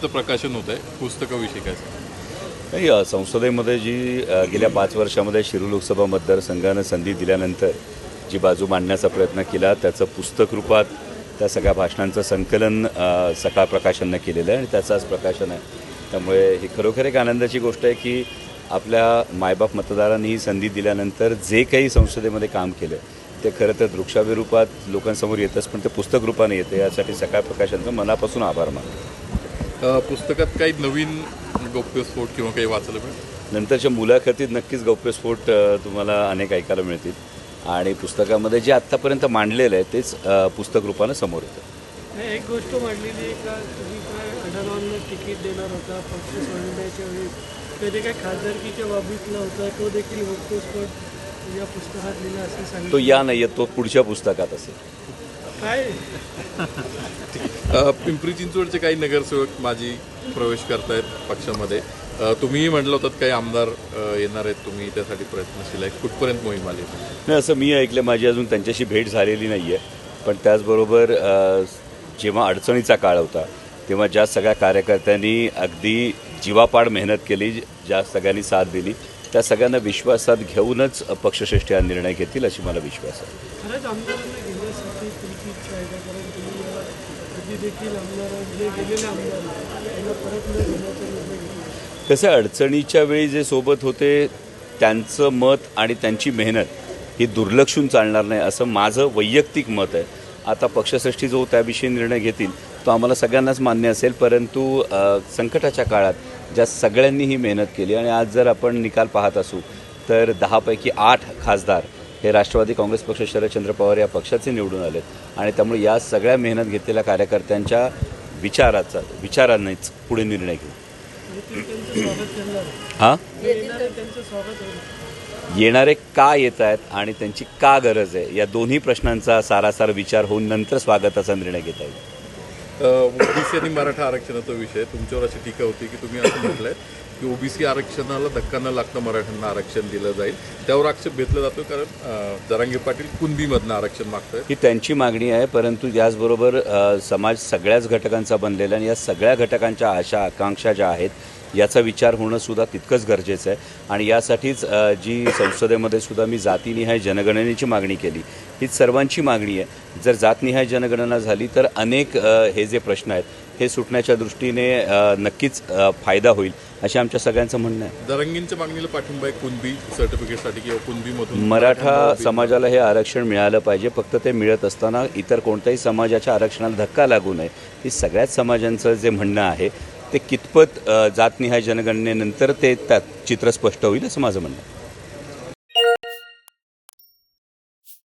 प्रकाशन होत आहे पुस्तकाविषयी काय नाही, संसदेमध्ये जी गेल्या 5 वर्षामध्ये शिरूर लोकसभा मतदारसंघानं संधी दिल्यानंतर जी बाजू मांडण्याचा प्रयत्न केला त्याचं पुस्तक रूपात त्या सगळ्या भाषणांचं संकलन सकाळ प्रकाशननं केलेलं आहे आणि त्याचं आज प्रकाशन आहे. त्यामुळे ही खरोखर एक आनंदाची गोष्ट आहे की आपल्या मायबाप मतदारांनी ही संधी दिल्यानंतर जे काही संसदेमध्ये काम केलं ते खरं तर दृकश्राव्य रूपात लोकांसमोर येतच, पण ते पुस्तक रूपाने येतं. यासाठी सकाळ प्रकाशनचं मनापासून आभार मानतो. पुस्तकात काही नवीन गौप्यस्फोट किंवा काही वाचायला मिळेल? नंतरच्या मुलाखतीत नक्कीच गौप्यस्फोट तुम्हाला अनेक ऐकायला मिळतील आणि पुस्तकामध्ये जे आत्तापर्यंत मांडलेलं आहे तेच पुस्तक रूपानं समोर येतं. एक गोष्ट मांडलेली आहे का तुम्ही काय अडवांना तिकीट देणार होता पक्ष सोडण्याच्या वेळी, कधी काय खासदारकीच्या बाबतीतला होता तो देखील गौप्यस्फोट या पुस्तकात लिहिला असं सांगितलं. तो या नाही आहे, तो पुढच्या पुस्तकात असेल. काय पिंपरी चिंचवडचे काही नगरसेवक माजी प्रवेश करतायत पक्षामध्ये. तुम्हीही म्हटलं होतं काही आमदार येणार आहेत, तुम्ही त्यासाठी प्रयत्नशील आहे. कुठपर्यंत मोहीम आली? नाही, असं मी ऐकलं. माझी अजून त्यांच्याशी भेट झालेली नाही आहे. पण त्याचबरोबर जेव्हा अडचणीचा काळ होता तेव्हा ज्या सगळ्या कार्यकर्त्यांनी अगदी जीवापाड मेहनत केली, ज्या सगळ्यांनी साथ दिली, त्या सगळ्यांना विश्वासात घेऊनच पक्षश्रेष्ठी हा निर्णय घेतील अशी मला विश्वास आहे. खरंच आमदारांना घेण्यासाठी तुमची इच्छा आहे का? कारण तुम्ही याला कधी देखील आमदार जे गेलेले आमदार त्यांना परत न घेण्याचा निर्णय घेतला. कसं अडचणीच्या वेळी जे सोबत होते त्यांचं मत आणि त्यांची मेहनत ही दुर्लक्षून चालणार नाही असं माझं वैयक्तिक मत आहे. आता पक्षश्रेष्ठी जो त्याविषयी निर्णय घेतील तो आम्हाला सगळ्यांनाच मान्य असेल, परंतु संकटाच्या काळात ज्या सगळ्यांनी ही मेहनत केली आणि आज जर आपण निकाल पाहत असू तर 10 पैकी 8 खासदार हे राष्ट्रवादी काँग्रेस पक्ष शरदचंद्र पवार या पक्षाचे निवडून आलेत आणि त्यामुळे या सगळ्या मेहनत घेतलेल्या कार्यकर्त्यांच्या विचारांनीच पुढे निर्णय घेऊ. हां, येणारे का येत आहेत आणि त्यांची का गरज आहे या दोन्ही प्रश्नांचा सारासार विचार होऊन नंतर स्वागताचा निर्णय घेता येईल. ओबीसी आणि मराठा आरक्षणाचा विषय तुमच्यावर अशी टीका होती की तुम्ही असं म्हटलंय की ओबीसी आरक्षणाला धक्का न लागता मराठ्यांना आरक्षण दिलं जाईल. त्यावर आक्षेप घेतला जातो कारण जरांगे पाटील कुणबीमधनं आरक्षण मागतायत. ही त्यांची मागणी आहे, परंतु याचबरोबर समाज सगळ्याच घटकांचा बनलेला आणि या सगळ्या घटकांच्या आशा आकांक्षा ज्या आहेत याचा विचार होणं सुद्धा तितकंच गरजेचं आहे. आणि यासाठीच जी संसदेमध्ये सुद्धा मी जातीनिहाय जनगणनेची मागणी केली. हीच सर्वांची मागणी आहे. जर जातनिहाय जनगणना झाली तर अनेक हे जे प्रश्न आहेत हे सुटण्याच्या दृष्टीने नक्कीच फायदा होईल असे आमच्या सगळ्यांचं म्हणणं आहे. जरांगींच्या मागणीला पाठिंबा आहे कुणबी सर्टिफिकेटसाठी किंवा कुणबीमधून मराठा समाजाला हे आरक्षण मिळालं पाहिजे. फक्त ते मिळत असताना इतर कोणत्याही समाजाच्या आरक्षणाला धक्का लागू नये ही सगळ्याच समाजांचं जे म्हणणं आहे ते कितपत जातनिहाय जनगणनेनंतर ते त्यात चित्र स्पष्ट होईल असं माझं म्हणणं आहे.